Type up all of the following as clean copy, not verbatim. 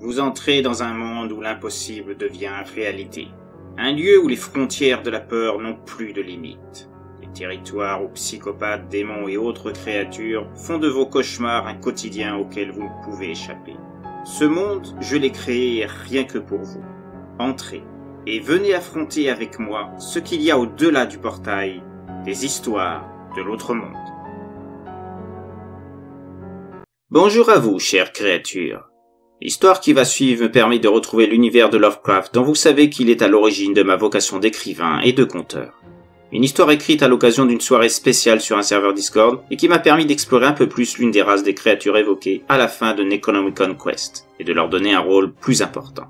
Vous entrez dans un monde où l'impossible devient réalité. Un lieu où les frontières de la peur n'ont plus de limites. Les territoires où psychopathes, démons et autres créatures font de vos cauchemars un quotidien auquel vous ne pouvez échapper. Ce monde, je l'ai créé rien que pour vous. Entrez et venez affronter avec moi ce qu'il y a au-delà du portail, des histoires de l'autre monde. Bonjour à vous, chères créatures. L'histoire qui va suivre me permet de retrouver l'univers de Lovecraft dont vous savez qu'il est à l'origine de ma vocation d'écrivain et de conteur. Une histoire écrite à l'occasion d'une soirée spéciale sur un serveur Discord et qui m'a permis d'explorer un peu plus l'une des races des créatures évoquées à la fin de Necronomicon Quest et de leur donner un rôle plus important.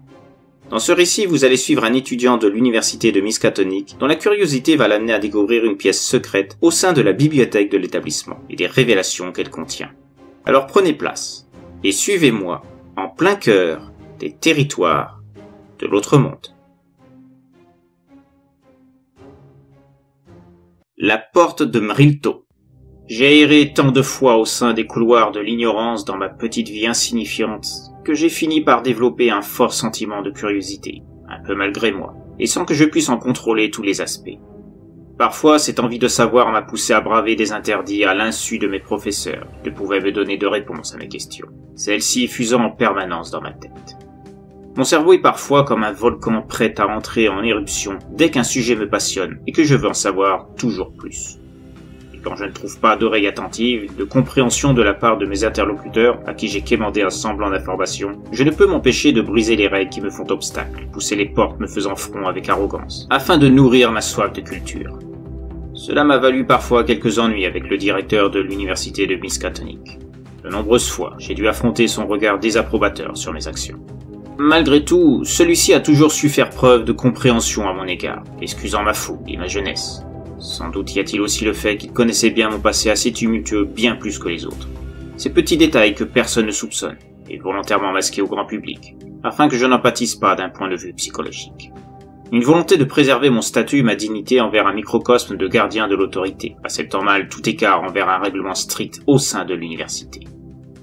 Dans ce récit, vous allez suivre un étudiant de l'université de Miskatonic dont la curiosité va l'amener à découvrir une pièce secrète au sein de la bibliothèque de l'établissement et des révélations qu'elle contient. Alors prenez place et suivez-moi en plein cœur des territoires de l'autre monde. La porte de Mrilto. J'ai erré tant de fois au sein des couloirs de l'ignorance dans ma petite vie insignifiante que j'ai fini par développer un fort sentiment de curiosité, un peu malgré moi, et sans que je puisse en contrôler tous les aspects. Parfois, cette envie de savoir m'a poussé à braver des interdits à l'insu de mes professeurs, qui ne pouvaient me donner de réponse à mes questions, celles-ci fusant en permanence dans ma tête. Mon cerveau est parfois comme un volcan prêt à entrer en éruption dès qu'un sujet me passionne et que je veux en savoir toujours plus. Et quand je ne trouve pas d'oreille attentive, de compréhension de la part de mes interlocuteurs à qui j'ai quémandé un semblant d'information, je ne peux m'empêcher de briser les règles qui me font obstacle, pousser les portes me faisant front avec arrogance, afin de nourrir ma soif de culture. Cela m'a valu parfois quelques ennuis avec le directeur de l'université de Miskatonic. De nombreuses fois, j'ai dû affronter son regard désapprobateur sur mes actions. Malgré tout, celui-ci a toujours su faire preuve de compréhension à mon égard, excusant ma fougue et ma jeunesse. Sans doute y a-t-il aussi le fait qu'il connaissait bien mon passé assez tumultueux bien plus que les autres. Ces petits détails que personne ne soupçonne, et volontairement masqués au grand public, afin que je n'en pâtisse pas d'un point de vue psychologique. Une volonté de préserver mon statut et ma dignité envers un microcosme de gardien de l'autorité, acceptant mal tout écart envers un règlement strict au sein de l'université.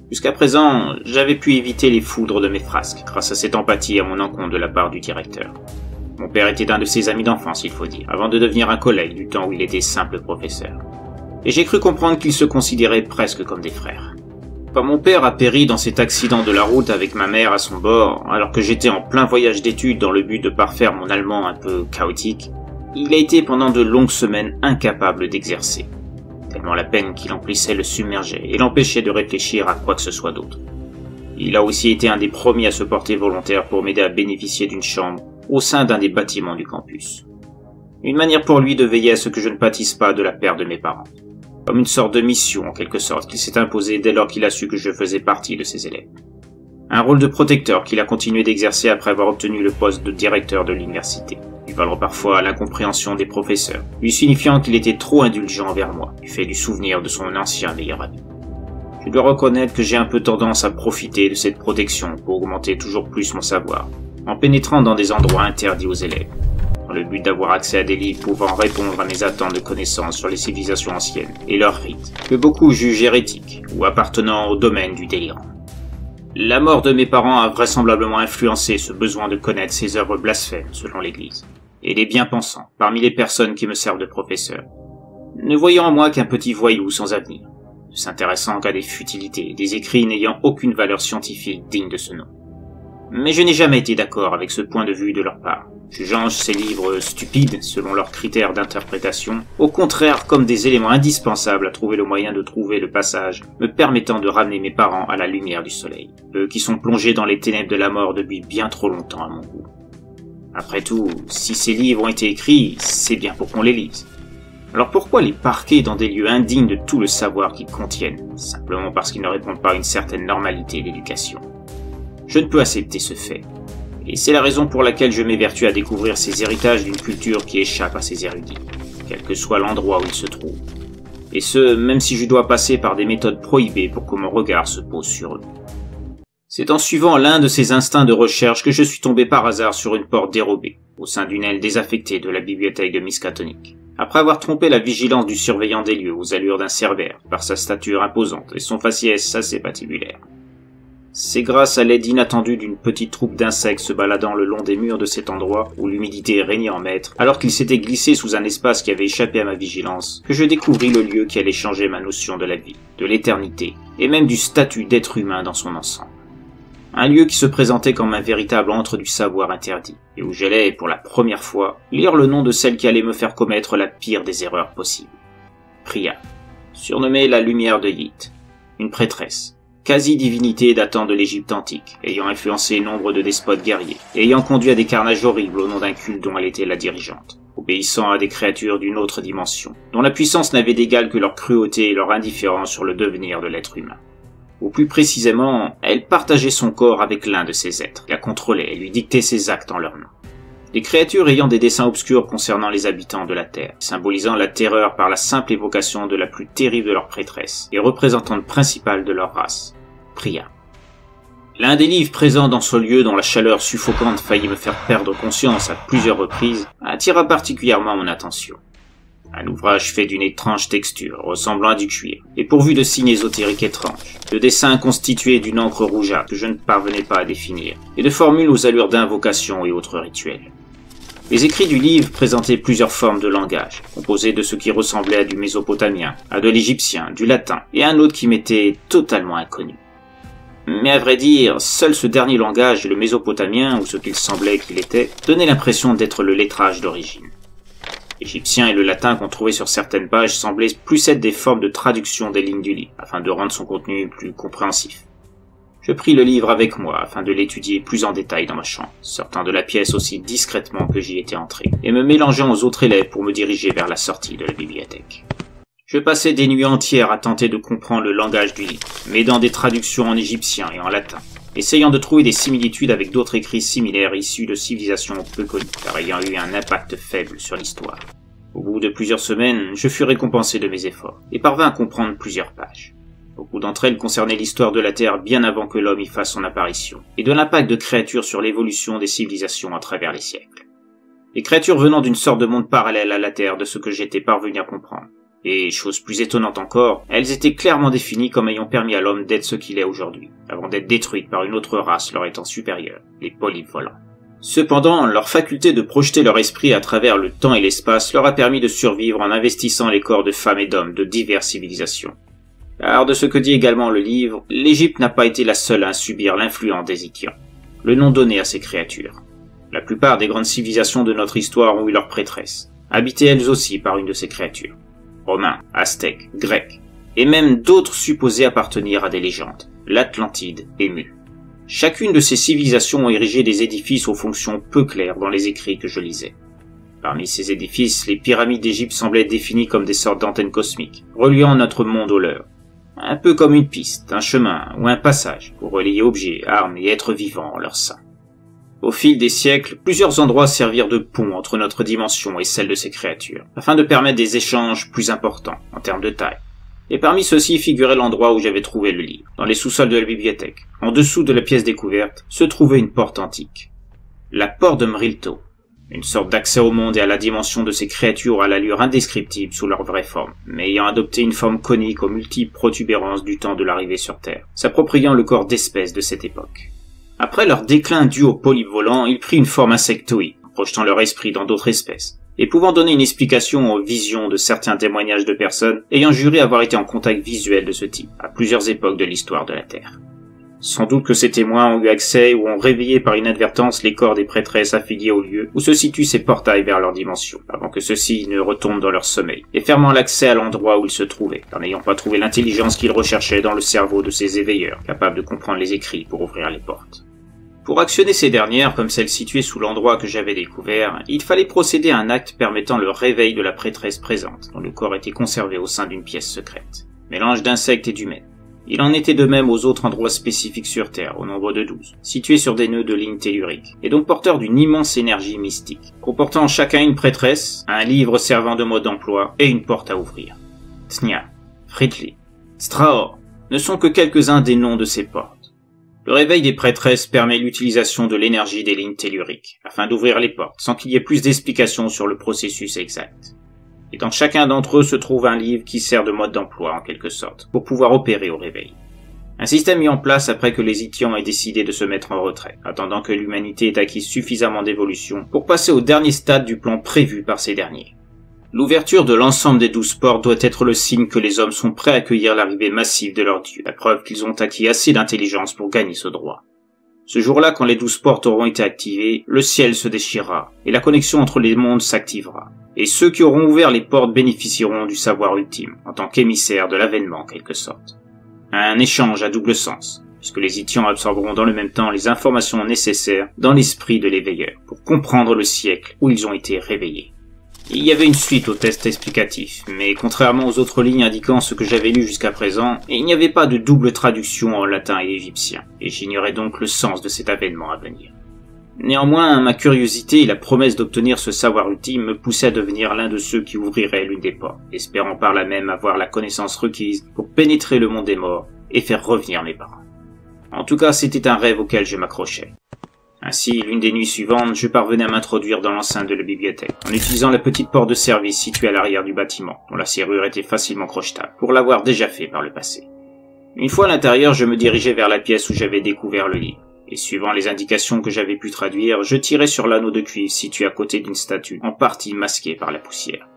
Jusqu'à présent, j'avais pu éviter les foudres de mes frasques, grâce à cette empathie à mon encontre de la part du directeur. Mon père était un de ses amis d'enfance, il faut dire, avant de devenir un collègue du temps où il était simple professeur. Et j'ai cru comprendre qu'ils se considéraient presque comme des frères. Quand mon père a péri dans cet accident de la route avec ma mère à son bord, alors que j'étais en plein voyage d'études dans le but de parfaire mon allemand un peu chaotique, il a été pendant de longues semaines incapable d'exercer. Tellement la peine qu'il emplissait le submergeait et l'empêchait de réfléchir à quoi que ce soit d'autre. Il a aussi été un des premiers à se porter volontaire pour m'aider à bénéficier d'une chambre au sein d'un des bâtiments du campus. Une manière pour lui de veiller à ce que je ne pâtisse pas de la perte de mes parents. Comme une sorte de mission en quelque sorte qu'il s'est imposée dès lors qu'il a su que je faisais partie de ses élèves. Un rôle de protecteur qu'il a continué d'exercer après avoir obtenu le poste de directeur de l'université. Lui valant parfois l'incompréhension des professeurs, lui signifiant qu'il était trop indulgent envers moi, du fait du souvenir de son ancien meilleur ami. Je dois reconnaître que j'ai un peu tendance à profiter de cette protection pour augmenter toujours plus mon savoir, en pénétrant dans des endroits interdits aux élèves, dans le but d'avoir accès à des livres pouvant répondre à mes attentes de connaissances sur les civilisations anciennes et leurs rites, que beaucoup jugent hérétiques ou appartenant au domaine du délirant. La mort de mes parents a vraisemblablement influencé ce besoin de connaître ces œuvres blasphèmes selon l'Église, et les bien-pensants parmi les personnes qui me servent de professeur, ne voyant en moi qu'un petit voyou sans avenir, ne s'intéressant qu'à des futilités, des écrits n'ayant aucune valeur scientifique digne de ce nom. Mais je n'ai jamais été d'accord avec ce point de vue de leur part, jugeant ces livres stupides selon leurs critères d'interprétation, au contraire comme des éléments indispensables à trouver le moyen de trouver le passage me permettant de ramener mes parents à la lumière du soleil, eux qui sont plongés dans les ténèbres de la mort depuis bien trop longtemps à mon goût. Après tout, si ces livres ont été écrits, c'est bien pour qu'on les lise. Alors pourquoi les parquer dans des lieux indignes de tout le savoir qu'ils contiennent, simplement parce qu'ils ne répondent pas à une certaine normalité d'éducation? Je ne peux accepter ce fait. Et c'est la raison pour laquelle je m'évertue à découvrir ces héritages d'une culture qui échappe à ces érudits, quel que soit l'endroit où ils se trouvent. Et ce, même si je dois passer par des méthodes prohibées pour que mon regard se pose sur eux. C'est en suivant l'un de ces instincts de recherche que je suis tombé par hasard sur une porte dérobée, au sein d'une aile désaffectée de la bibliothèque de Miskatonic. Après avoir trompé la vigilance du surveillant des lieux aux allures d'un cerbère, par sa stature imposante et son faciès assez patibulaire. C'est grâce à l'aide inattendue d'une petite troupe d'insectes se baladant le long des murs de cet endroit où l'humidité régnait en maître, alors qu'ils s'étaient glissés sous un espace qui avait échappé à ma vigilance, que je découvris le lieu qui allait changer ma notion de la vie, de l'éternité, et même du statut d'être humain dans son ensemble. Un lieu qui se présentait comme un véritable antre du savoir interdit, et où j'allais, pour la première fois, lire le nom de celle qui allait me faire commettre la pire des erreurs possibles. Priya, surnommée la lumière de Yit, une prêtresse, quasi-divinité datant de l'Égypte antique, ayant influencé nombre de despotes guerriers, et ayant conduit à des carnages horribles au nom d'un culte dont elle était la dirigeante, obéissant à des créatures d'une autre dimension, dont la puissance n'avait d'égal que leur cruauté et leur indifférence sur le devenir de l'être humain. Ou plus précisément, elle partageait son corps avec l'un de ces êtres, la contrôlait et lui dictait ses actes en leur nom. Des créatures ayant des desseins obscurs concernant les habitants de la Terre, symbolisant la terreur par la simple évocation de la plus terrible de leurs prêtresses, et représentante principale de leur race, Priya. L'un des livres présents dans ce lieu dont la chaleur suffocante faillit me faire perdre conscience à plusieurs reprises, attira particulièrement mon attention. Un ouvrage fait d'une étrange texture, ressemblant à du cuir, et pourvu de signes ésotériques étranges, de dessins constitués d'une encre rougeâtre que je ne parvenais pas à définir, et de formules aux allures d'invocation et autres rituels. Les écrits du livre présentaient plusieurs formes de langage, composés de ce qui ressemblait à du mésopotamien, à de l'égyptien, du latin, et un autre qui m'était totalement inconnu. Mais à vrai dire, seul ce dernier langage, le mésopotamien, ou ce qu'il semblait qu'il était, donnait l'impression d'être le lettrage d'origine. L'égyptien et le latin qu'on trouvait sur certaines pages semblaient plus être des formes de traduction des lignes du livre, afin de rendre son contenu plus compréhensif. Je pris le livre avec moi afin de l'étudier plus en détail dans ma chambre, sortant de la pièce aussi discrètement que j'y étais entré, et me mélangeant aux autres élèves pour me diriger vers la sortie de la bibliothèque. Je passais des nuits entières à tenter de comprendre le langage du livre, m'aidant des traductions en égyptien et en latin, essayant de trouver des similitudes avec d'autres écrits similaires issus de civilisations peu connues, car ayant eu un impact faible sur l'histoire. Au bout de plusieurs semaines, je fus récompensé de mes efforts, et parvins à comprendre plusieurs pages. Beaucoup d'entre elles concernaient l'histoire de la Terre bien avant que l'homme y fasse son apparition, et de l'impact de créatures sur l'évolution des civilisations à travers les siècles. Les créatures venant d'une sorte de monde parallèle à la Terre de ce que j'étais parvenu à comprendre. Et, chose plus étonnante encore, elles étaient clairement définies comme ayant permis à l'homme d'être ce qu'il est aujourd'hui, avant d'être détruite par une autre race leur étant supérieure, les polypes volants. Cependant, leur faculté de projeter leur esprit à travers le temps et l'espace leur a permis de survivre en investissant les corps de femmes et d'hommes de diverses civilisations. Car de ce que dit également le livre, l'Égypte n'a pas été la seule à subir l'influence des Ikians, le nom donné à ces créatures. La plupart des grandes civilisations de notre histoire ont eu leurs prêtresses, habitées elles aussi par une de ces créatures. Romains, Aztèques, Grecs, et même d'autres supposés appartenir à des légendes, l'Atlantide et Mu. Chacune de ces civilisations a érigé des édifices aux fonctions peu claires dans les écrits que je lisais. Parmi ces édifices, les pyramides d'Égypte semblaient définies comme des sortes d'antennes cosmiques, reliant notre monde au leur. Un peu comme une piste, un chemin ou un passage pour relier objets, armes et êtres vivants en leur sein. Au fil des siècles, plusieurs endroits servirent de pont entre notre dimension et celle de ces créatures, afin de permettre des échanges plus importants en termes de taille. Et parmi ceux-ci figurait l'endroit où j'avais trouvé le livre, dans les sous-sols de la bibliothèque. En dessous de la pièce découverte, se trouvait une porte antique. La porte de Mrilto, une sorte d'accès au monde et à la dimension de ces créatures à l'allure indescriptible sous leur vraie forme, mais ayant adopté une forme conique aux multiples protubérances du temps de l'arrivée sur Terre, s'appropriant le corps d'espèces de cette époque. Après leur déclin dû aux polypes volants, ils prirent une forme insectoïde, projetant leur esprit dans d'autres espèces, et pouvant donner une explication aux visions de certains témoignages de personnes ayant juré avoir été en contact visuel de ce type, à plusieurs époques de l'histoire de la Terre. Sans doute que ces témoins ont eu accès ou ont réveillé par inadvertance les corps des prêtresses affiliées au lieu où se situent ces portails vers leur dimension, avant que ceux-ci ne retombent dans leur sommeil, et fermant l'accès à l'endroit où ils se trouvaient, en n'ayant pas trouvé l'intelligence qu'ils recherchaient dans le cerveau de ces éveilleurs, capables de comprendre les écrits pour ouvrir les portes. Pour actionner ces dernières, comme celles situées sous l'endroit que j'avais découvert, il fallait procéder à un acte permettant le réveil de la prêtresse présente, dont le corps était conservé au sein d'une pièce secrète. Mélange d'insectes et d'humains. Il en était de même aux autres endroits spécifiques sur Terre, au nombre de 12, situés sur des nœuds de lignes telluriques, et donc porteurs d'une immense énergie mystique, comportant chacun une prêtresse, un livre servant de mode d'emploi et une porte à ouvrir. Tnia, Fridli, Straor ne sont que quelques-uns des noms de ces portes. Le réveil des prêtresses permet l'utilisation de l'énergie des lignes telluriques, afin d'ouvrir les portes, sans qu'il y ait plus d'explications sur le processus exact. Et dans chacun d'entre eux se trouve un livre qui sert de mode d'emploi, en quelque sorte, pour pouvoir opérer au réveil. Un système mis en place après que les Itians aient décidé de se mettre en retrait, attendant que l'humanité ait acquis suffisamment d'évolution pour passer au dernier stade du plan prévu par ces derniers. L'ouverture de l'ensemble des 12 portes doit être le signe que les hommes sont prêts à accueillir l'arrivée massive de leur dieu, la preuve qu'ils ont acquis assez d'intelligence pour gagner ce droit. Ce jour-là, quand les 12 portes auront été activées, le ciel se déchirera, et la connexion entre les mondes s'activera. Et ceux qui auront ouvert les portes bénéficieront du savoir ultime, en tant qu'émissaires de l'avènement en quelque sorte. Un échange à double sens, puisque les Itians absorberont dans le même temps les informations nécessaires dans l'esprit de l'éveilleur, pour comprendre le siècle où ils ont été réveillés. Il y avait une suite au test explicatif, mais contrairement aux autres lignes indiquant ce que j'avais lu jusqu'à présent, il n'y avait pas de double traduction en latin et égyptien, et j'ignorais donc le sens de cet avènement à venir. Néanmoins, ma curiosité et la promesse d'obtenir ce savoir ultime me poussaient à devenir l'un de ceux qui ouvriraient l'une des portes, espérant par là même avoir la connaissance requise pour pénétrer le monde des morts et faire revenir mes parents. En tout cas, c'était un rêve auquel je m'accrochais. Ainsi, l'une des nuits suivantes, je parvenais à m'introduire dans l'enceinte de la bibliothèque, en utilisant la petite porte de service située à l'arrière du bâtiment, dont la serrure était facilement crochetable, pour l'avoir déjà fait par le passé. Une fois à l'intérieur, je me dirigeais vers la pièce où j'avais découvert le livre, et suivant les indications que j'avais pu traduire, je tirais sur l'anneau de cuivre situé à côté d'une statue, en partie masquée par la poussière.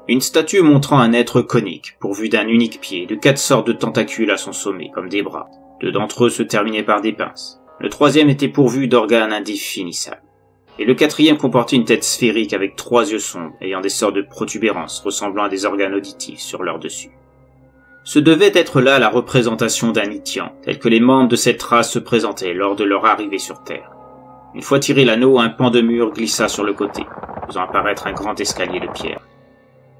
Une statue montrant un être conique, pourvu d'un unique pied, de 4 sortes de tentacules à son sommet, comme des bras. 2 d'entre eux se terminaient par des pinces. Le 3e était pourvu d'organes indéfinissables. Et le 4e comportait une tête sphérique avec 3 yeux sombres, ayant des sortes de protubérances ressemblant à des organes auditifs sur leur dessus. Ce devait être là la représentation d'un Itian, tel que les membres de cette race se présentaient lors de leur arrivée sur Terre. Une fois tiré l'anneau, un pan de mur glissa sur le côté, faisant apparaître un grand escalier de pierre.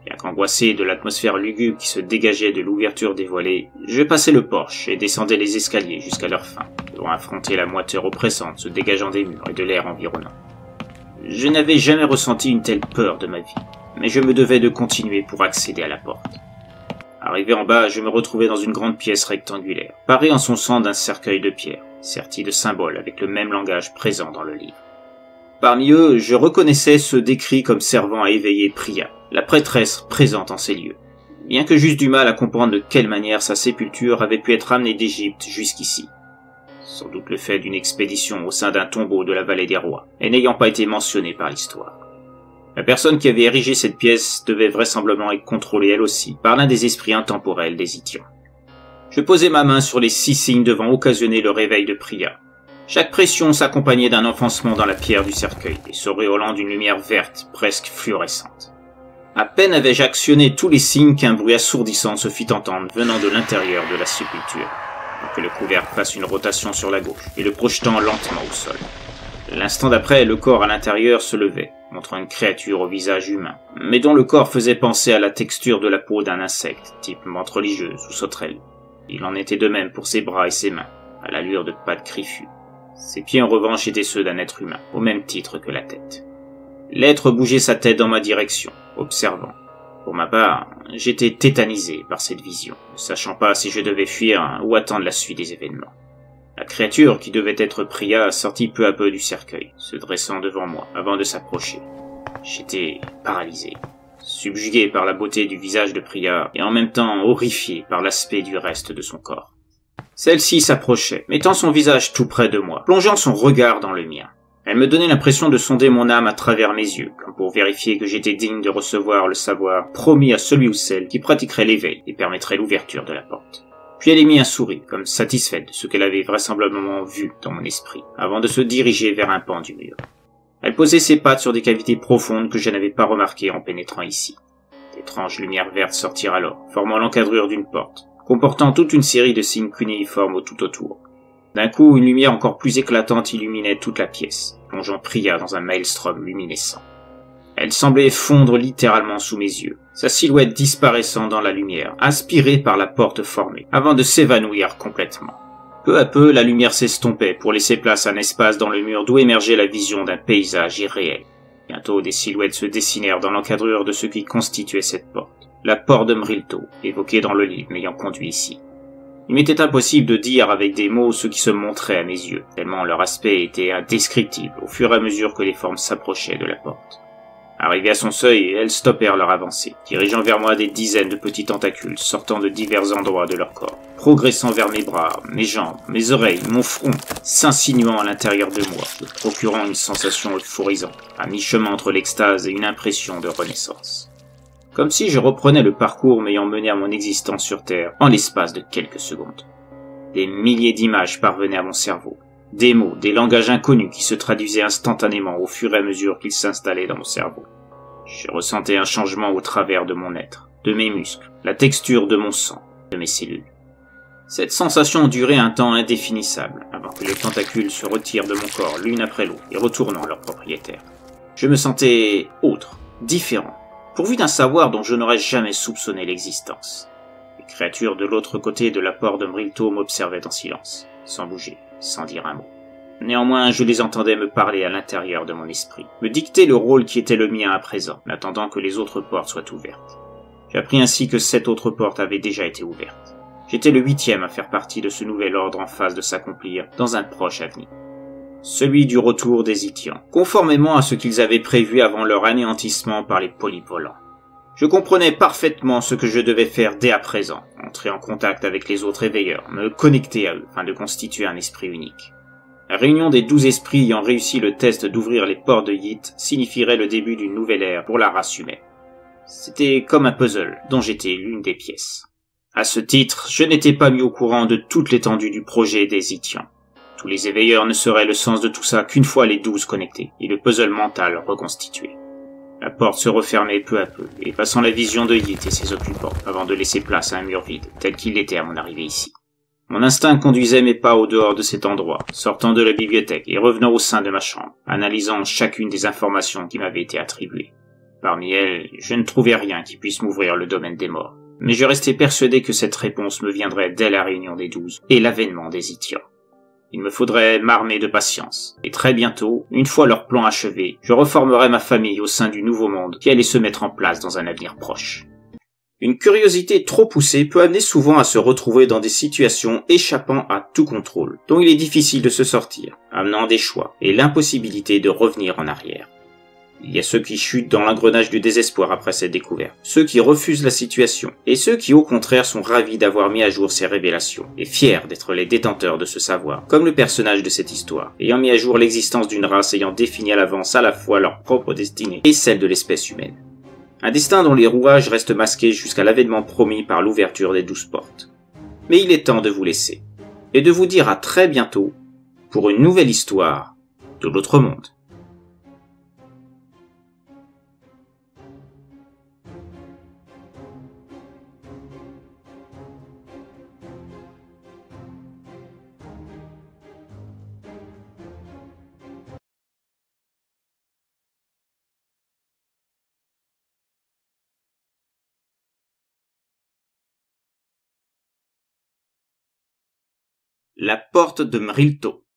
Bien qu'angoissé de l'atmosphère lugubre qui se dégageait de l'ouverture dévoilée, je passais le porche et descendais les escaliers jusqu'à leur fin, devant affronter la moiteur oppressante se dégageant des murs et de l'air environnant. Je n'avais jamais ressenti une telle peur de ma vie, mais je me devais de continuer pour accéder à la porte. Arrivé en bas, je me retrouvais dans une grande pièce rectangulaire, parée en son centre d'un cercueil de pierre, serti de symboles avec le même langage présent dans le livre. Parmi eux, je reconnaissais ceux décrits comme servant à éveiller Priya, la prêtresse présente en ces lieux, bien que j'eusse du mal à comprendre de quelle manière sa sépulture avait pu être amenée d'Égypte jusqu'ici. Sans doute le fait d'une expédition au sein d'un tombeau de la vallée des rois, et n'ayant pas été mentionnée par l'histoire. La personne qui avait érigé cette pièce devait vraisemblablement être contrôlée elle aussi par l'un des esprits intemporels des Itians. Je posai ma main sur les 6 signes devant occasionner le réveil de Priya. Chaque pression s'accompagnait d'un enfoncement dans la pierre du cercueil et s'auréolant d'une lumière verte presque fluorescente. À peine avais-je actionné tous les signes qu'un bruit assourdissant se fit entendre venant de l'intérieur de la sépulture, pour que le couvercle fasse une rotation sur la gauche et le projetant lentement au sol. L'instant d'après, le corps à l'intérieur se levait, montrant une créature au visage humain, mais dont le corps faisait penser à la texture de la peau d'un insecte, type menthe religieuse ou sauterelle. Il en était de même pour ses bras et ses mains, à l'allure de pattes griffues. Ses pieds en revanche étaient ceux d'un être humain, au même titre que la tête. L'être bougeait sa tête dans ma direction, observant. Pour ma part, j'étais tétanisé par cette vision, ne sachant pas si je devais fuir ou attendre la suite des événements. La créature, qui devait être Priya, sortit peu à peu du cercueil, se dressant devant moi avant de s'approcher. J'étais paralysé, subjugué par la beauté du visage de Priya et en même temps horrifié par l'aspect du reste de son corps. Celle-ci s'approchait, mettant son visage tout près de moi, plongeant son regard dans le mien. Elle me donnait l'impression de sonder mon âme à travers mes yeux, comme pour vérifier que j'étais digne de recevoir le savoir promis à celui ou celle qui pratiquerait l'éveil et permettrait l'ouverture de la porte. Puis elle émit un sourire, comme satisfaite de ce qu'elle avait vraisemblablement vu dans mon esprit, avant de se diriger vers un pan du mur. Elle posait ses pattes sur des cavités profondes que je n'avais pas remarquées en pénétrant ici. D'étranges lumières vertes sortirent alors, formant l'encadrure d'une porte, comportant toute une série de signes cunéiformes tout autour. D'un coup, une lumière encore plus éclatante illuminait toute la pièce, plongeant Priya dans un maelstrom luminescent. Elle semblait fondre littéralement sous mes yeux, sa silhouette disparaissant dans la lumière, aspirée par la porte formée, avant de s'évanouir complètement. Peu à peu, la lumière s'estompait pour laisser place à un espace dans le mur d'où émergeait la vision d'un paysage irréel. Bientôt, des silhouettes se dessinèrent dans l'encadrure de ce qui constituait cette porte, la porte de Mrilto, évoquée dans le livre m'ayant conduit ici. Il m'était impossible de dire avec des mots ce qui se montrait à mes yeux, tellement leur aspect était indescriptible au fur et à mesure que les formes s'approchaient de la porte. Arrivés à son seuil, elles stoppèrent leur avancée, dirigeant vers moi des dizaines de petits tentacules sortant de divers endroits de leur corps, progressant vers mes bras, mes jambes, mes oreilles, mon front, s'insinuant à l'intérieur de moi, me procurant une sensation euphorisante, à mi-chemin entre l'extase et une impression de renaissance. Comme si je reprenais le parcours m'ayant mené à mon existence sur Terre en l'espace de quelques secondes. Des milliers d'images parvenaient à mon cerveau, des mots, des langages inconnus qui se traduisaient instantanément au fur et à mesure qu'ils s'installaient dans mon cerveau. Je ressentais un changement au travers de mon être, de mes muscles, la texture de mon sang, de mes cellules. Cette sensation durait un temps indéfinissable, avant que les tentacules se retirent de mon corps l'une après l'autre et retournant à leur propriétaire. Je me sentais autre, différent, pourvu d'un savoir dont je n'aurais jamais soupçonné l'existence. Les créatures de l'autre côté de la porte de Mrilto m'observaient en silence, sans bouger, sans dire un mot. Néanmoins, je les entendais me parler à l'intérieur de mon esprit, me dicter le rôle qui était le mien à présent, en attendant que les autres portes soient ouvertes. J'appris ainsi que 7 autres portes avaient déjà été ouvertes. J'étais le 8e à faire partie de ce nouvel ordre en phase de s'accomplir dans un proche avenir. Celui du retour des Itians, conformément à ce qu'ils avaient prévu avant leur anéantissement par les polypes volants. Je comprenais parfaitement ce que je devais faire dès à présent, entrer en contact avec les autres éveilleurs, me connecter à eux, afin de constituer un esprit unique. La réunion des 12 esprits ayant réussi le test d'ouvrir les portes de Yit signifierait le début d'une nouvelle ère pour la race humaine. C'était comme un puzzle, dont j'étais l'une des pièces. À ce titre, je n'étais pas mis au courant de toute l'étendue du projet des Itians. Tous les éveilleurs ne seraient le sens de tout ça qu'une fois les 12 connectés, et le puzzle mental reconstitué. La porte se refermait peu à peu, effaçant la vision de Yit et ses occupants, avant de laisser place à un mur vide, tel qu'il l'était à mon arrivée ici. Mon instinct conduisait mes pas au dehors de cet endroit, sortant de la bibliothèque et revenant au sein de ma chambre, analysant chacune des informations qui m'avaient été attribuées. Parmi elles, je ne trouvais rien qui puisse m'ouvrir le domaine des morts, mais je restais persuadé que cette réponse me viendrait dès la réunion des 12 et l'avènement des Itians. Il me faudrait m'armer de patience, et très bientôt, une fois leur plan achevé, je reformerais ma famille au sein du nouveau monde qui allait se mettre en place dans un avenir proche. Une curiosité trop poussée peut amener souvent à se retrouver dans des situations échappant à tout contrôle, dont il est difficile de se sortir, amenant des choix et l'impossibilité de revenir en arrière. Il y a ceux qui chutent dans l'engrenage du désespoir après cette découverte, ceux qui refusent la situation, et ceux qui au contraire sont ravis d'avoir mis à jour ces révélations, et fiers d'être les détenteurs de ce savoir, comme le personnage de cette histoire, ayant mis à jour l'existence d'une race ayant défini à l'avance à la fois leur propre destinée et celle de l'espèce humaine. Un destin dont les rouages restent masqués jusqu'à l'avènement promis par l'ouverture des 12 portes. Mais il est temps de vous laisser, et de vous dire à très bientôt pour une nouvelle histoire de l'autre monde. La porte de Mrilto.